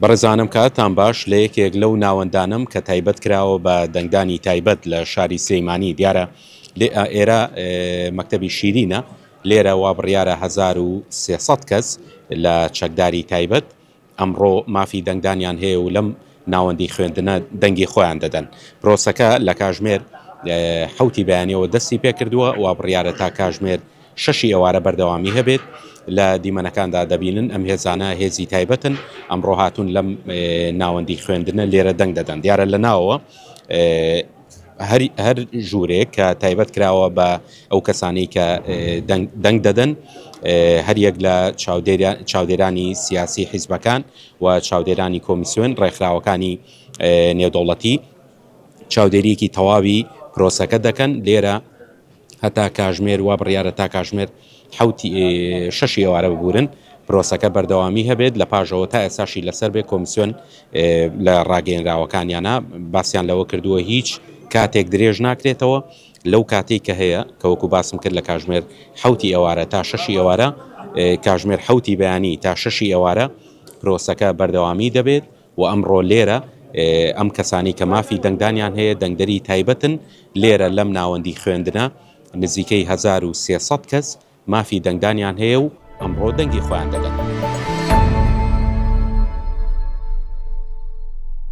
بەڕێزانم کاتتان باش لە یەکێک لەو ناوەندانم کە تایبەت کراوە بە دەنگدانی تایبەت لە شاری سەیمانی دیارە ئێرە مەکتەبی شیرینە لێرە وا بڕیارە 1300 کەس لە چەکداری تایبەت ئەمڕۆ مافی دەنگدانیان هەیە و لەم ناوەندی خوێندنە دەنگی خۆیان دەدەن. پرۆسەکە لە کاژمێر حوتی بەیانیەوە دەستی پێکردووە وا بڕیارە تا کاژمێر 6 ئێوارە بەردەوامی هەبێت. لە دیمەنەکاندا دەبینن ئەم هێزانە هێزی تایبەتن ئەمڕۆ هاتوون لەم ناوەندی خوێندنە لێرە دەنگ دەدەن. دیارە لە ناوەوە هەر ژوورێک کە تایبەت کراوە بە ئەو کەسانی کە دەنگ دەدەن هەر یەک لە چاودێرانی سیاسی حیزبەکان و چاودێرانی کۆمیسیۆن ڕێکخراوەکانی نێودەوڵەتی چاودێریەکی تەواوی پرۆسەکە دەکەن. لێرە هەتا کاژمێر وا بڕیارە تا کاژمێر 6 ئێوارە ببورن پرۆسەکە بەردەوامی هەبێت لە پاژەوە تا ئێساشی لەسەر بێ کۆمیسیۆن لە ڕاگەیەنراوەکانیانە باسییان لەوە کردووە هیچ کاتێک درێژ ناکرێتەوە لەو کاتێک کە هەیە کەوەکو باسم کرد لە کاژمێر 7 ئێوارە تا 6 ئێوارە کاژمێر 7 بەیانی تا 6 ئێوارە پرۆسەکە بەردەوامی دەبێت و ئەمڕۆ لێرە ئەم کەسانی کە مافی دەنگدانیان هەیە دەنگدەری تایبەتن لێرە لەم ناوەندی خوێندنە نزیکەی 1300 کەس مافی دەنگدانیان هەیە و ئەمڕۆ دەنگی خۆیان دەدەن.